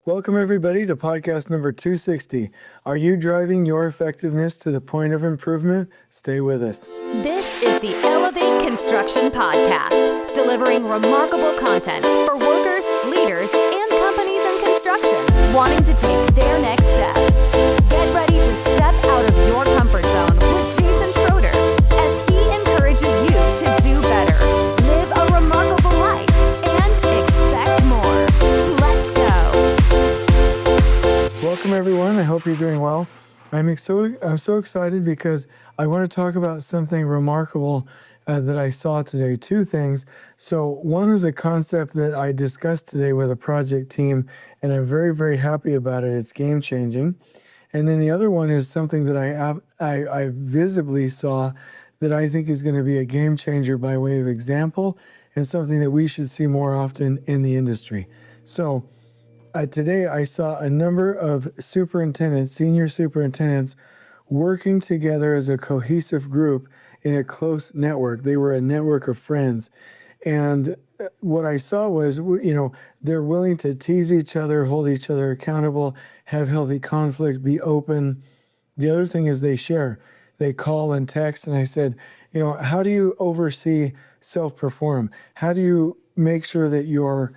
Welcome, everybody, to podcast number 260. Are you driving your effectiveness to the point of improvement? Stay with us. This is the Elevate Construction Podcast, delivering remarkable content for workers, leaders, and companies in construction wanting to take their next step. Get ready to step out of your comfort zone with Schroeder as he encourages you to do better, live a remarkable life, and expect more. Let's go. Welcome, everyone. I hope you're doing well. I'm so excited because I want to talk about something remarkable that I saw today. Two things. So one is a concept that I discussed today with a project team, and I'm very, very happy about it. It's game changing. And then the other one is something that I visibly saw that I think is going to be a game changer by way of example, and something that we should see more often in the industry. So today I saw a number of superintendents, senior superintendents, working together as a cohesive group in a close network. They were a network of friends. And what I saw was, they're willing to tease each other, hold each other accountable, have healthy conflict, be open. The other thing is they share. They call and text. And I said, how do you oversee self-perform? How do you make sure that your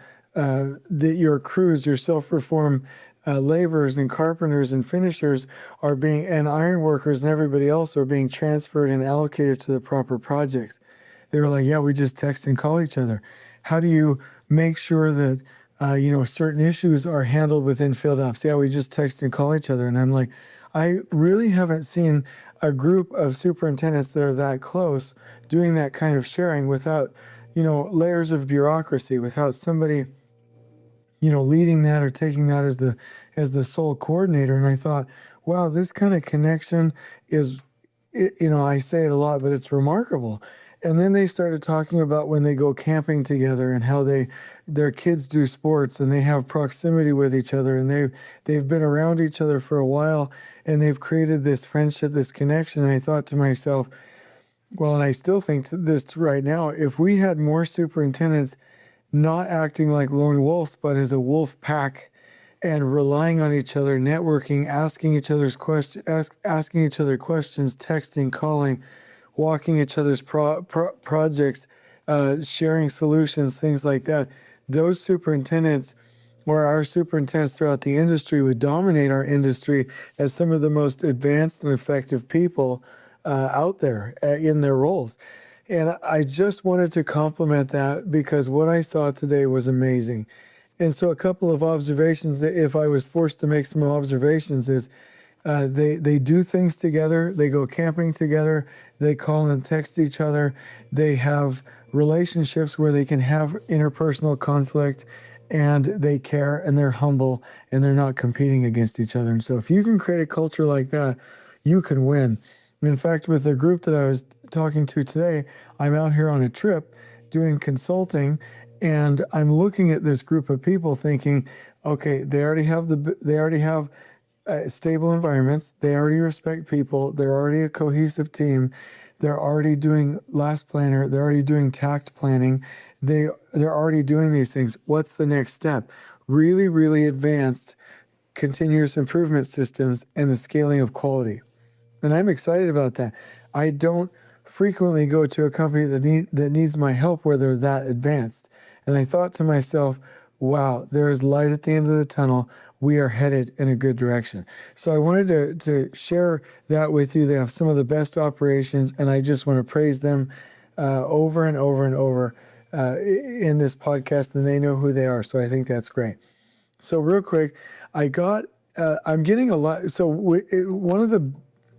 crews, your self-perform laborers and carpenters and finishers and iron workers and everybody else are being transferred and allocated to the proper projects? They were like, yeah, we just text and call each other. How do you make sure that, certain issues are handled within field ops? Yeah, we just text and call each other. And I'm like, I really haven't seen a group of superintendents that are that close doing that kind of sharing without, layers of bureaucracy, without somebody leading that or taking that as the sole coordinator. And I thought, wow, this kind of connection is, I say it a lot, but it's remarkable. And then they started talking about when they go camping together and how their kids do sports and they have proximity with each other, and they've been around each other for a while, and they've created this friendship, this connection. And I thought to myself, well, and I still think this right now, if we had more superintendents not acting like lone wolves, but as a wolf pack, and relying on each other, networking, asking each other questions, texting, calling, walking each other's projects, sharing solutions, things like that. Those superintendents, or our superintendents throughout the industry, would dominate our industry as some of the most advanced and effective people out there in their roles. And I just wanted to compliment that because what I saw today was amazing. And so a couple of observations, if I was forced to make some observations, is they do things together. They go camping together. They call and text each other. They have relationships where they can have interpersonal conflict, and they care, and they're humble, and they're not competing against each other. And so if you can create a culture like that, you can win. In fact, with the group that I was talking to today, I'm out here on a trip doing consulting, and I'm looking at this group of people thinking, okay, they already have stable environments. They already respect people. They're already a cohesive team. They're already doing last planner. They're already doing Takt planning. They're already doing these things. What's the next step? Really, really advanced continuous improvement systems and the scaling of quality. And I'm excited about that. I don't frequently go to a company that needs my help where they're that advanced. And I thought to myself, wow, there is light at the end of the tunnel. We are headed in a good direction. So I wanted to share that with you. They have some of the best operations, and I just want to praise them over and over and over in this podcast, and they know who they are. So I think that's great. So real quick, I'm getting a lot. So one of the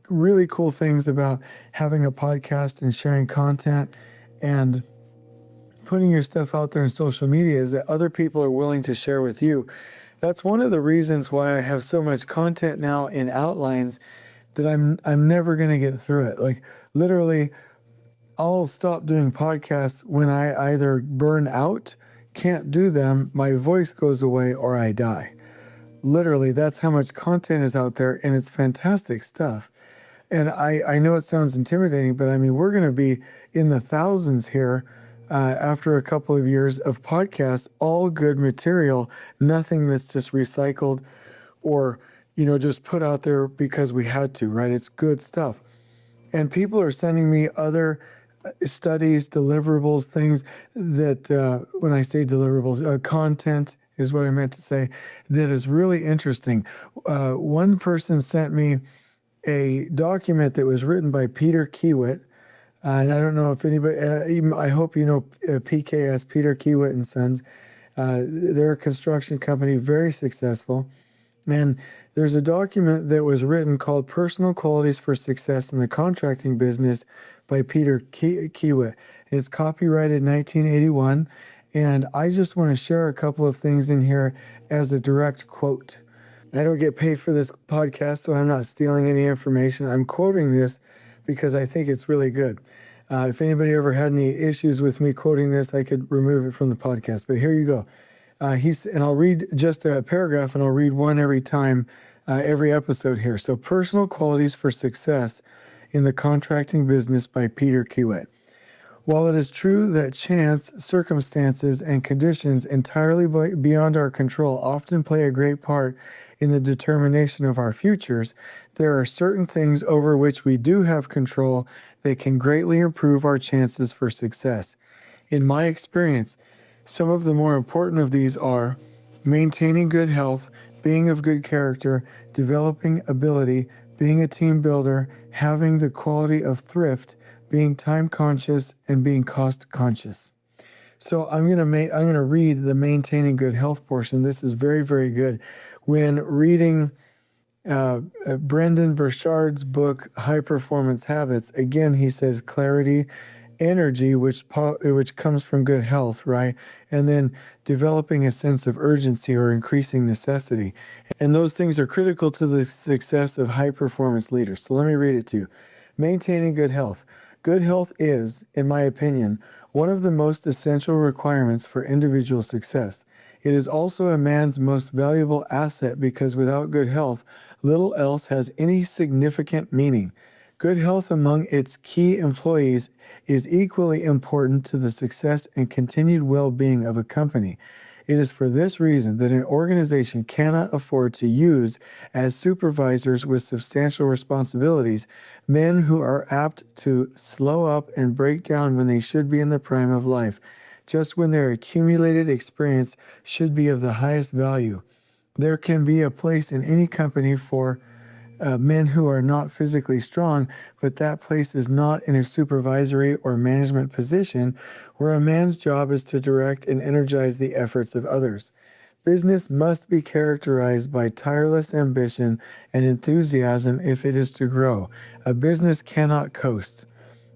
really cool things about having a podcast and sharing content and putting your stuff out there in social media is that other people are willing to share with you. That's one of the reasons why I have so much content now in outlines that I'm never going to get through it. Like literally, I'll stop doing podcasts when I either burn out, can't do them, my voice goes away, or I die. Literally, that's how much content is out there, and it's fantastic stuff. And I know it sounds intimidating, but I mean, we're going to be in the thousands here after a couple of years of podcasts, all good material, nothing that's just recycled or, just put out there because we had to, right? It's good stuff. And people are sending me other studies, deliverables, things that, when I say deliverables, content is what I meant to say, that is really interesting. One person sent me a document that was written by Peter Kiwit. And I don't know if anybody, I hope you know PKS, Peter Kiwit and Sons. They're a construction company, very successful. And there's a document that was written called Personal Qualities for Success in the Contracting Business by Peter Kiwit. It's copyrighted 1981. And I just want to share a couple of things in here as a direct quote. I don't get paid for this podcast, so I'm not stealing any information. I'm quoting this because I think it's really good. If anybody ever had any issues with me quoting this, I could remove it from the podcast. But here you go. And I'll read just a paragraph, and I'll read one every time, every episode here. So, Personal Qualities for Success in the Contracting Business by Peter Kiwit. While it is true that chance, circumstances, and conditions entirely beyond our control often play a great part in the determination of our futures, there are certain things over which we do have control that can greatly improve our chances for success. In my experience, some of the more important of these are maintaining good health, being of good character, developing ability, being a team builder, having the quality of thrift, being time conscious, and being cost conscious. So I'm gonna read the maintaining good health portion. This is very, very good. When reading Brendan Burchard's book, High Performance Habits, again, he says clarity, energy, which comes from good health, right? And then developing a sense of urgency or increasing necessity. And those things are critical to the success of high performance leaders. So let me read it to you. Maintaining good health. Good health is, in my opinion, one of the most essential requirements for individual success. It is also a man's most valuable asset because without good health, little else has any significant meaning. Good health among its key employees is equally important to the success and continued well-being of a company. It is for this reason that an organization cannot afford to use as supervisors with substantial responsibilities men who are apt to slow up and break down when they should be in the prime of life, just when their accumulated experience should be of the highest value. There can be a place in any company for men who are not physically strong, but that place is not in a supervisory or management position where a man's job is to direct and energize the efforts of others. Business must be characterized by tireless ambition and enthusiasm if it is to grow. A business cannot coast.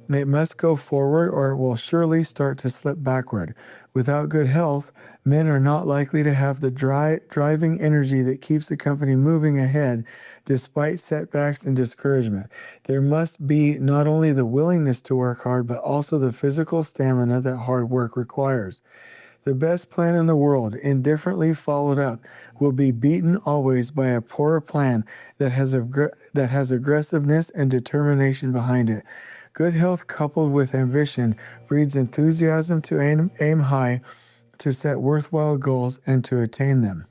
It must go forward or it will surely start to slip backward. Without good health, men are not likely to have the driving energy that keeps the company moving ahead despite setbacks and discouragement. There must be not only the willingness to work hard, but also the physical stamina that hard work requires. The best plan in the world, indifferently followed up, will be beaten always by a poorer plan that has aggressiveness and determination behind it. Good health coupled with ambition breeds enthusiasm to aim high, to set worthwhile goals, and to attain them.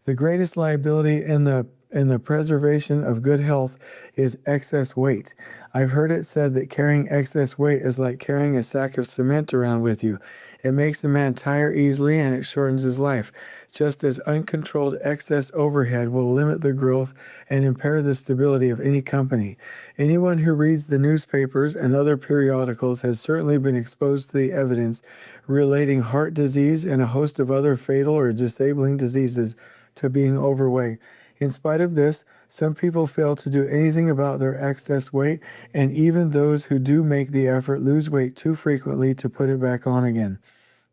The greatest liability in the preservation of good health is excess weight. I've heard it said that carrying excess weight is like carrying a sack of cement around with you. It makes a man tire easily and it shortens his life, just as uncontrolled excess overhead will limit the growth and impair the stability of any company. Anyone who reads the newspapers and other periodicals has certainly been exposed to the evidence relating heart disease and a host of other fatal or disabling diseases to being overweight. In spite of this, some people fail to do anything about their excess weight, and even those who do make the effort lose weight too frequently to put it back on again.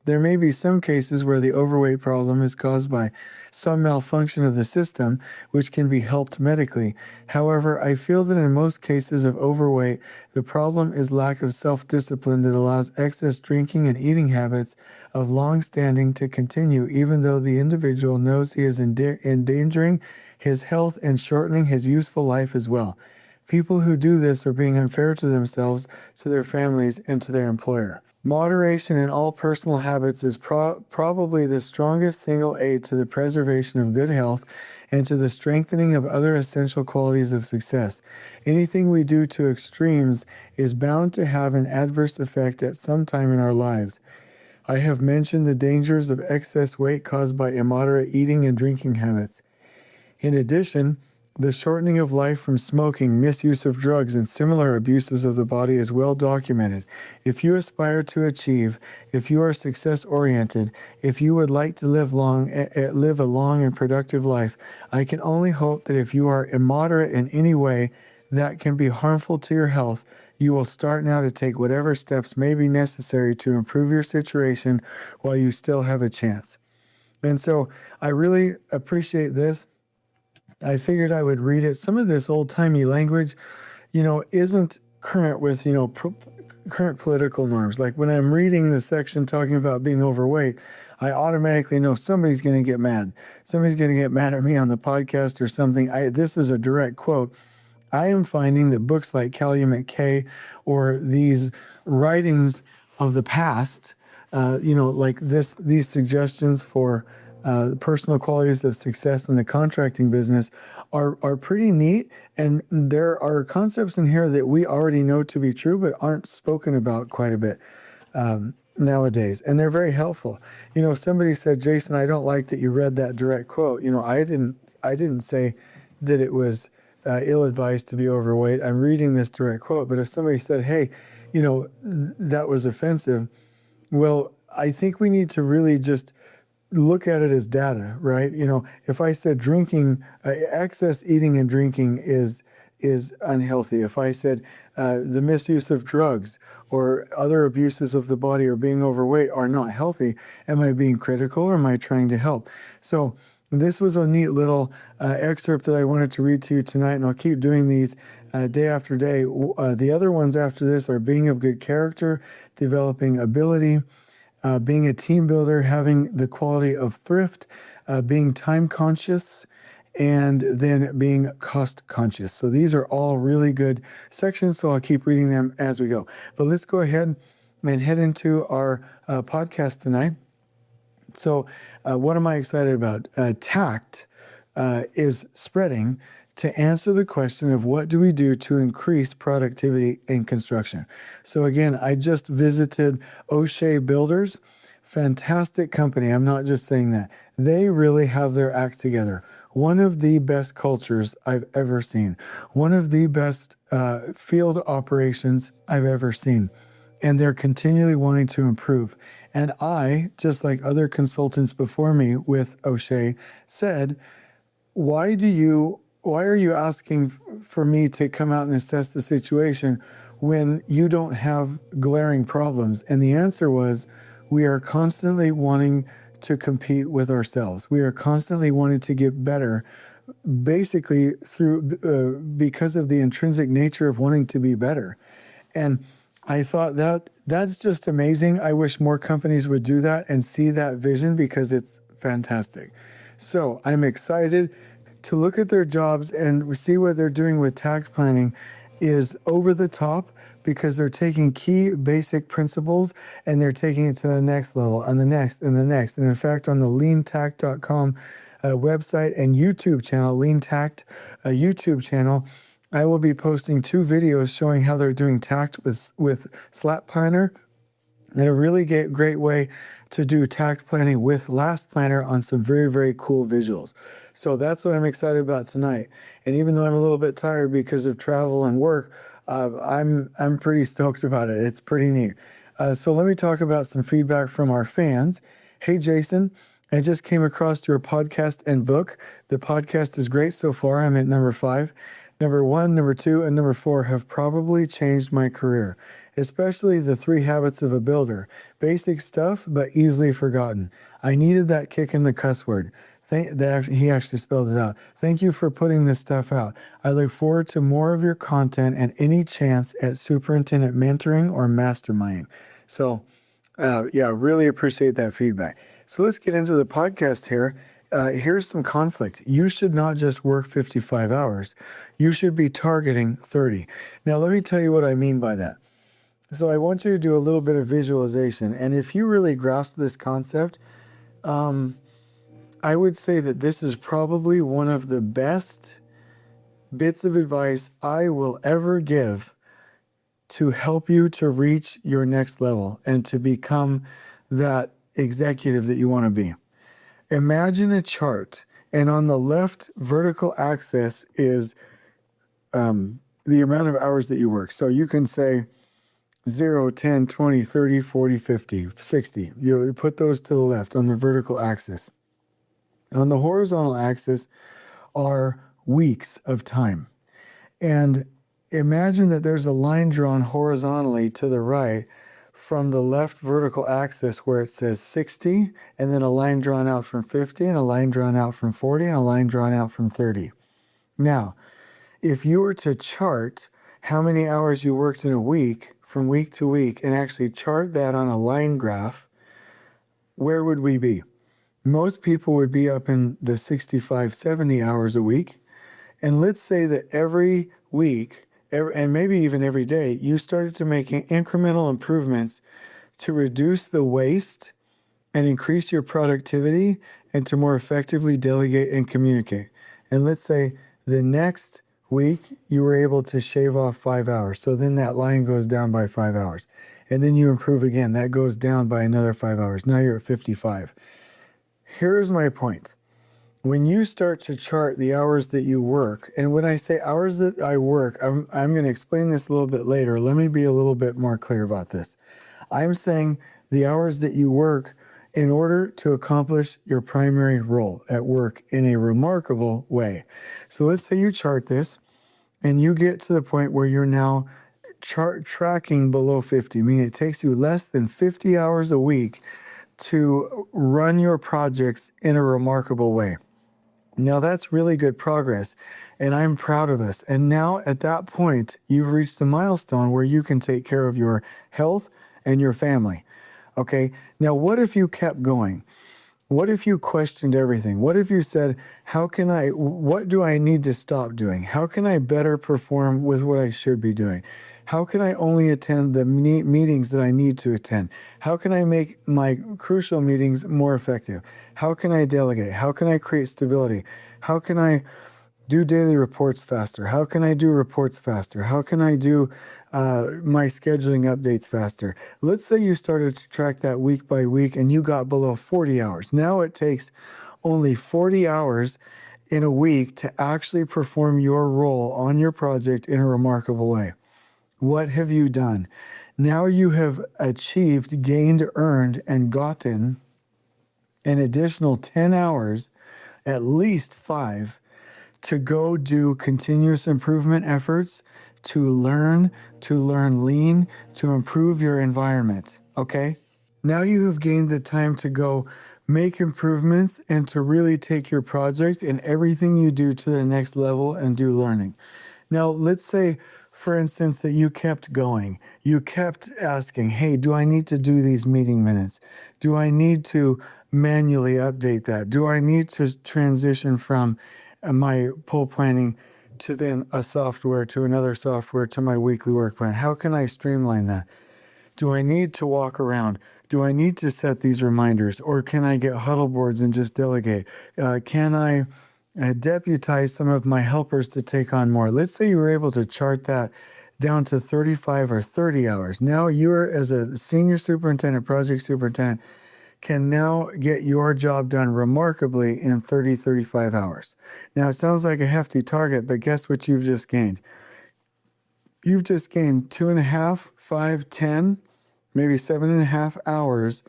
There may be some cases where the overweight problem is caused by some malfunction of the system, which can be helped medically. However, I feel that in most cases of overweight, the problem is lack of self-discipline that allows excess drinking and eating habits of long standing to continue, even though the individual knows he is endangering his health and shortening his useful life as well. People who do this are being unfair to themselves, to their families, and to their employer. Moderation in all personal habits is probably the strongest single aid to the preservation of good health and to the strengthening of other essential qualities of success. Anything we do to extremes is bound to have an adverse effect at some time in our lives. I have mentioned the dangers of excess weight caused by immoderate eating and drinking habits. In addition, the shortening of life from smoking, misuse of drugs, and similar abuses of the body is well documented. If you aspire to achieve, if you are success-oriented, if you would like to live a long and productive life, I can only hope that if you are immoderate in any way that can be harmful to your health, you will start now to take whatever steps may be necessary to improve your situation while you still have a chance. And so I really appreciate this. I figured I would read it. Some of this old-timey language, isn't current with, current political norms. Like when I'm reading the section talking about being overweight, I automatically know somebody's going to get mad. Somebody's going to get mad at me on the podcast or something. This is a direct quote. I am finding that books like Calumet K or these writings of the past, like these suggestions for the personal qualities of success in the contracting business are pretty neat. And there are concepts in here that we already know to be true, but aren't spoken about quite a bit nowadays. And they're very helpful. Somebody said, Jason, I don't like that you read that direct quote. I didn't say that it was ill-advised to be overweight. I'm reading this direct quote. But if somebody said, hey, that was offensive, well, I think we need to really just look at it as data, right? If I said drinking, excess eating and drinking is unhealthy. If I said the misuse of drugs or other abuses of the body or being overweight are not healthy, am I being critical or am I trying to help? So this was a neat little excerpt that I wanted to read to you tonight, and I'll keep doing these day after day. The other ones after this are being of good character, developing ability, being a team builder, having the quality of thrift, being time conscious, and then being cost conscious. So these are all really good sections, so I'll keep reading them as we go. But let's go ahead and head into our podcast tonight. So what am I excited about? Takt is spreading to answer the question of what do we do to increase productivity in construction. So again, I just visited O'Shea Builders. Fantastic company. I'm not just saying that. They really have their act together. One of the best cultures I've ever seen. One of the best field operations I've ever seen. And they're continually wanting to improve. And I, just like other consultants before me with O'Shea, said, why are you asking for me to come out and assess the situation when you don't have glaring problems? And the answer was, we are constantly wanting to compete with ourselves. We are constantly wanting to get better, basically because of the intrinsic nature of wanting to be better. And I thought that's just amazing. I wish more companies would do that and see that vision because it's fantastic. So I'm excited to look at their jobs and see what they're doing with tax planning is over the top because they're taking key basic principles and they're taking it to the next level and the next and the next. And in fact, on the leantakt.com website and YouTube channel, Lean Takt YouTube channel, I will be posting 2 videos showing how they're doing Takt with Slat Planner, and a really great way to do Takt planning with Last Planner on some very, very cool visuals. So that's what I'm excited about tonight. And even though I'm a little bit tired because of travel and work, I'm pretty stoked about it. It's pretty neat. So let me talk about some feedback from our fans. Hey, Jason, I just came across your podcast and book. The podcast is great so far. I'm at number 5. Number 1, number 2, and number 4 have probably changed my career, especially the 3 habits of a builder. Basic stuff, but easily forgotten. I needed that kick in the cuss word. He actually spelled it out. Thank you for putting this stuff out. I look forward to more of your content and any chance at superintendent mentoring or masterminding. So, really appreciate that feedback. So let's get into the podcast here. here's some conflict. You should not just work 55 hours. You should be targeting 30. Now, let me tell you what I mean by that. So I want you to do a little bit of visualization. And if you really grasp this concept, I would say that this is probably one of the best bits of advice I will ever give to help you to reach your next level and to become that executive that you want to be. Imagine a chart, and on the left vertical axis is the amount of hours that you work. So you can say 0, 10, 20, 30, 40, 50, 60. You put those to the left on the vertical axis. On the horizontal axis are weeks of time. And imagine that there's a line drawn horizontally to the right from the left vertical axis where it says 60, and then a line drawn out from 50, and a line drawn out from 40, and a line drawn out from 30. Now, if you were to chart how many hours you worked in a week from week to week and actually chart that on a line graph, where would we be? Most people would be up in the 65, 70 hours a week. And let's say that every week, and maybe even every day, you started to make incremental improvements to reduce the waste and increase your productivity and to more effectively delegate and communicate. And let's say the next week you were able to shave off 5 hours. So then that line goes down by 5 hours. And then you improve again. That goes down by another 5 hours. Now you're at 55. Here's my point. When you start to chart the hours that you work, and when I say hours that I work, I'm going to explain this a little bit later. Let me be a little bit more clear about this. I'm saying the hours that you work in order to accomplish your primary role at work in a remarkable way. So let's say you chart this and you get to the point where you're now tracking below 50, meaning it takes you less than 50 hours a week to run your projects in a remarkable way. Now that's really good progress, and I'm proud of us. And now at that point, you've reached a milestone where you can take care of your health and your family. Okay, now what if you kept going? What if you questioned everything? What if you said, what do I need to stop doing? How can I better perform with what I should be doing? How can I only attend the meetings that I need to attend? How can I make my crucial meetings more effective? How can I delegate? How can I create stability? How can I do daily reports faster? How can I do reports faster? How can I do my scheduling updates faster? Let's say you started to track that week by week and you got below 40 hours. Now it takes only 40 hours in a week to actually perform your role on your project in a remarkable way. What have you done? Now you have achieved, gained, earned, and gotten an additional 10 hours, at least 5, to go do continuous improvement efforts, to learn lean, to improve your environment, okay? Now you have gained the time to go make improvements and to really take your project and everything you do to the next level and do learning. Now, let's say, for instance, that you kept going. You kept asking, hey, do I need to do these meeting minutes? Do I need to manually update that? Do I need to transition from my pull planning to then a software, to another software, to my weekly work plan? How can I streamline that? Do I need to walk around? Do I need to set these reminders? Or can I get huddle boards and just delegate? Can I deputize some of my helpers to take on more? Let's say you were able to chart that down to 35 or 30 hours. Now you're, as a senior superintendent, project superintendent, can now get your job done remarkably in 30, 35 hours. Now it sounds like a hefty target, but guess what you've just gained? You've just gained 2.5, 5, 10, maybe 7.5 hours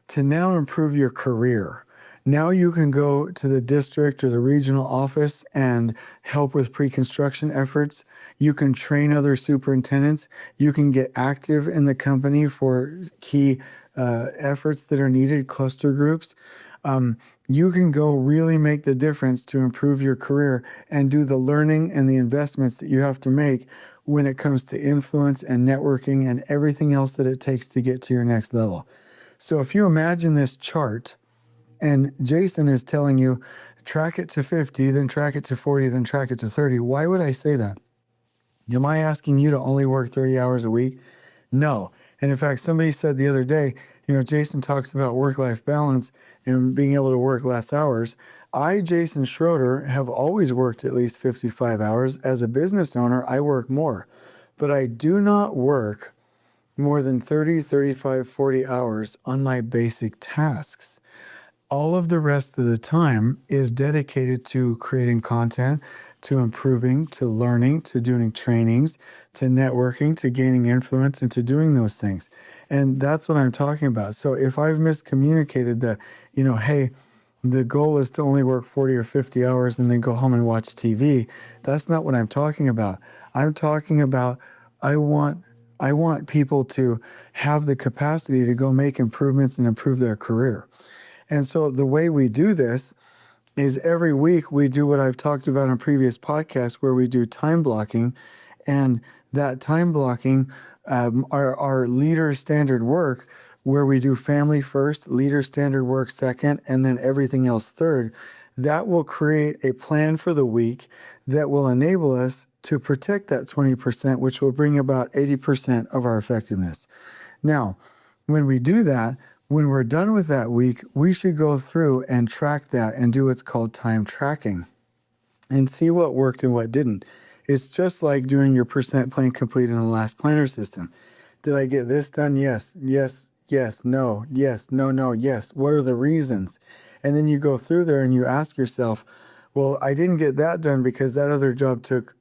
to now improve your career. Now you can go to the district or the regional office and help with pre-construction efforts. You can train other superintendents. You can get active in the company for key efforts that are needed, cluster groups. You can go really make the difference to improve your career and do the learning and the investments that you have to make when it comes to influence and networking and everything else that it takes to get to your next level. So if you imagine this chart And Jason is telling you, track it to 50, then track it to 40, then track it to 30. Why would I say that? Am I asking you to only work 30 hours a week? No. And in fact, somebody said the other day, Jason talks about work-life balance and being able to work less hours. Jason Schroeder, have always worked at least 55 hours. As a business owner, I work more. But I do not work more than 30, 35, 40 hours on my basic tasks. All of the rest of the time is dedicated to creating content, to improving, to learning, to doing trainings, to networking, to gaining influence, and to doing those things. And that's what I'm talking about. So if I've miscommunicated that, hey, the goal is to only work 40 or 50 hours and then go home and watch TV, that's not what I'm talking about. I'm talking about I want people to have the capacity to go make improvements and improve their career. And so the way we do this is every week we do what I've talked about in previous podcasts, where we do time blocking. And that time blocking, our leader standard work, where we do family first, leader standard work second, and then everything else third, that will create a plan for the week that will enable us to protect that 20%, which will bring about 80% of our effectiveness. Now, when we do that, when we're done with that week, we should go through and track that and do what's called time tracking and see what worked and what didn't. It's just like doing your percent plan complete in the last planner system. Did I get this done? Yes, yes, yes, no, yes, no, no, yes. What are the reasons? And then you go through there and you ask yourself, well, I didn't get that done because that other job took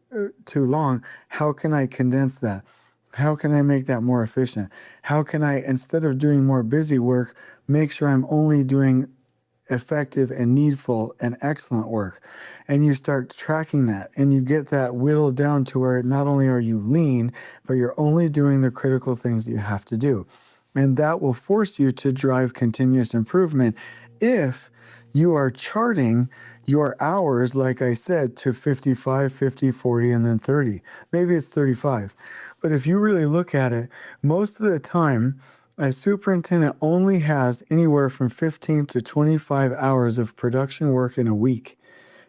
too long. How can I condense that? How can I make that more efficient? How can I, instead of doing more busy work, make sure I'm only doing effective and needful and excellent work? And you start tracking that and you get that whittled down to where not only are you lean, but you're only doing the critical things that you have to do. And that will force you to drive continuous improvement if you are charting your hours, like I said, to 55, 50, 40, and then 30. Maybe it's 35. But if you really look at it, most of the time, a superintendent only has anywhere from 15 to 25 hours of production work in a week.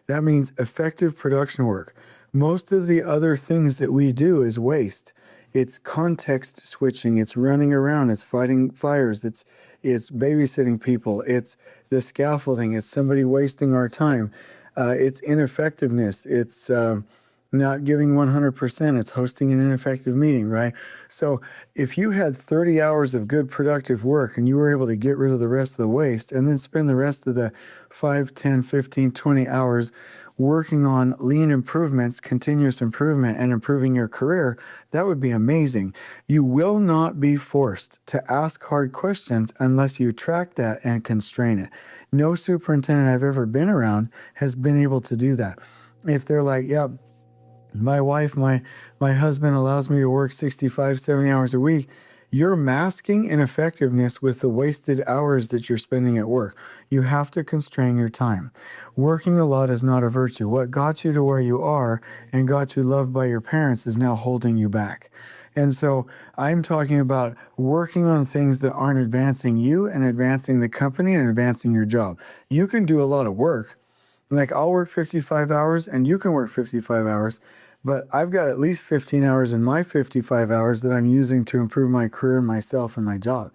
That means effective production work. Most of the other things that we do is waste. It's context switching, it's running around, it's fighting fires, it's babysitting people, it's the scaffolding, it's somebody wasting our time, it's ineffectiveness, it's not giving 100%, it's hosting an ineffective meeting, right? So if you had 30 hours of good productive work and you were able to get rid of the rest of the waste and then spend the rest of the 5, 10, 15, 20 hours working on lean improvements, continuous improvement, and improving your career, that would be amazing. You will not be forced to ask hard questions unless you track that and constrain it. No superintendent I've ever been around has been able to do that. If they're like, yeah, my wife, my husband allows me to work 65, 70 hours a week, you're masking ineffectiveness with the wasted hours that you're spending at work. You have to constrain your time. Working a lot is not a virtue. What got you to where you are and got you loved by your parents is now holding you back. And so I'm talking about working on things that aren't advancing you and advancing the company and advancing your job. You can do a lot of work. Like I'll work 55 hours and you can work 55 hours. But I've got at least 15 hours in my 55 hours that I'm using to improve my career, myself, and my job.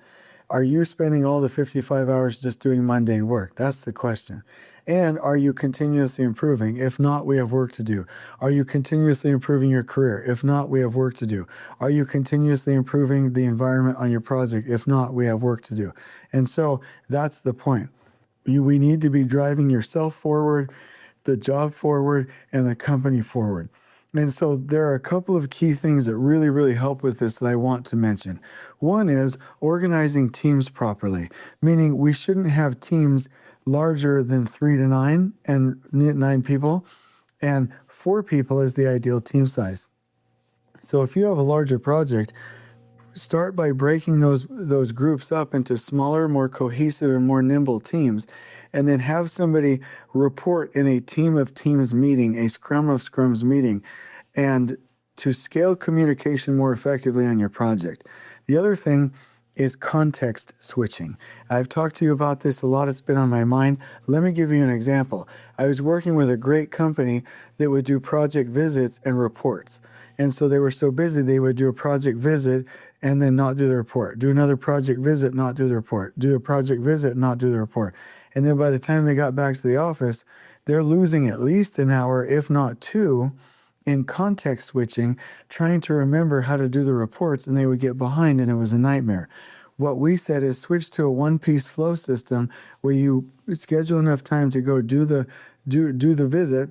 Are you spending all the 55 hours just doing mundane work? That's the question. And are you continuously improving? If not, we have work to do. Are you continuously improving your career? If not, we have work to do. Are you continuously improving the environment on your project? If not, we have work to do. And so that's the point. We need to be driving yourself forward, the job forward, and the company forward. And so there are a couple of key things that really, really help with this that I want to mention. One is organizing teams properly, meaning we shouldn't have teams larger than 3 to 9 and 9 people, and 4 people is the ideal team size. So if you have a larger project, start by breaking those groups up into smaller, more cohesive, and more nimble teams, and then have somebody report in a team of teams meeting, a scrum of scrums meeting, and to scale communication more effectively on your project. The other thing is context switching. I've talked to you about this a lot. It's been on my mind. Let me give you an example. I was working with a great company that would do project visits and reports. And so they were so busy, they would do a project visit and then not do the report. Do another project visit, not do the report. Do a project visit, not do the report. And then by the time they got back to the office, they're losing at least an hour, if not two, in context switching, trying to remember how to do the reports, and they would get behind, and it was a nightmare. What we said is switch to a one-piece flow system where you schedule enough time to go do the visit,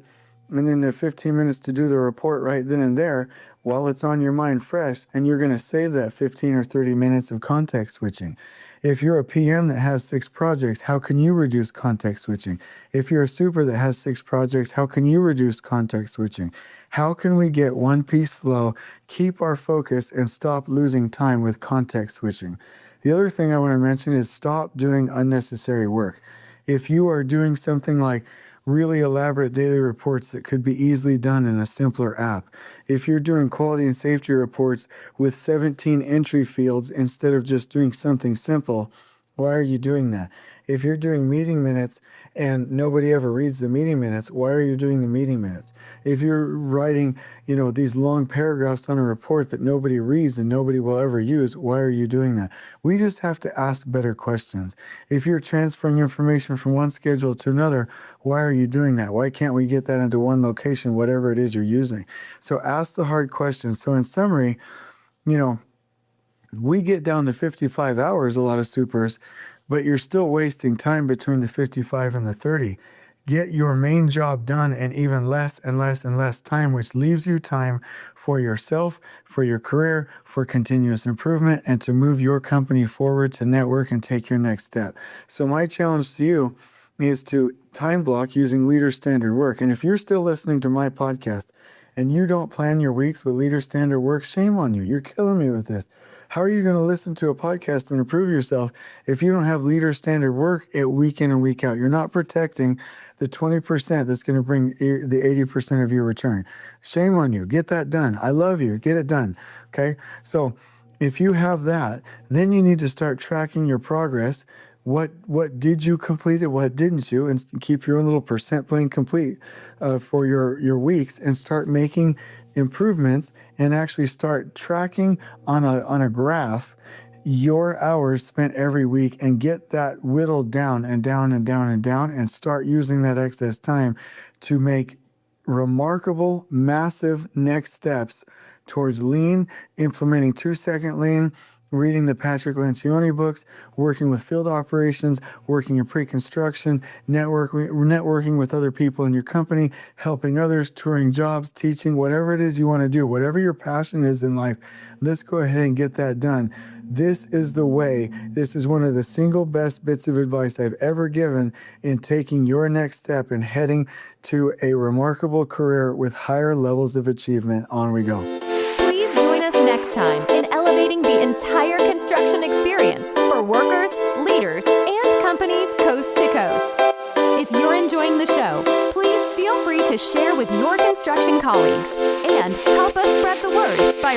and then the 15 minutes to do the report right then and there while it's on your mind fresh, and you're going to save that 15 or 30 minutes of context switching. If you're a PM that has 6 projects, how can you reduce context switching? If you're a super that has 6 projects, how can you reduce context switching? How can we get one piece flow, keep our focus, and stop losing time with context switching? The other thing I want to mention is stop doing unnecessary work. If you are doing something like really elaborate daily reports that could be easily done in a simpler app, if you're doing quality and safety reports with 17 entry fields instead of just doing something simple, why are you doing that? If you're doing meeting minutes and nobody ever reads the meeting minutes, why are you doing the meeting minutes? If you're writing, these long paragraphs on a report that nobody reads and nobody will ever use, why are you doing that? We just have to ask better questions. If you're transferring information from one schedule to another, why are you doing that? Why can't we get that into one location, whatever it is you're using? So ask the hard questions. So in summary, we get down to 55 hours, a lot of supers, but you're still wasting time between the 55 and the 30. Get your main job done in even less and less and less time, which leaves you time for yourself, for your career, for continuous improvement, and to move your company forward, to network and take your next step. So my challenge to you is to time block using Leader Standard Work. And if you're still listening to my podcast and you don't plan your weeks with Leader Standard Work, shame on you. You're killing me with this. How are you going to listen to a podcast and improve yourself if you don't have Leader Standard Work week in and week out? You're not protecting the 20% that's going to bring the 80% of your return. Shame on you. Get that done. I love you. Get it done. Okay? So if you have that, then you need to start tracking your progress. What did you complete it? What didn't you? And keep your own little percent plane complete for your weeks, and start making improvements, and actually start tracking on a graph your hours spent every week, and get that whittled down and down and down and down, and start using that excess time to make remarkable, massive next steps towards lean, implementing 2-second lean, reading the Patrick Lencioni books, working with field operations, working in pre-construction, networking with other people in your company, helping others, touring jobs, teaching, whatever it is you want to do, whatever your passion is in life, let's go ahead and get that done. This is the way. This is one of the single best bits of advice I've ever given in taking your next step and heading to a remarkable career with higher levels of achievement. On we go. Please join us next time in elevating the entire construction experience for workers, leaders, and companies coast to coast. If you're enjoying the show, please feel free to share with your construction colleagues and help us spread the word by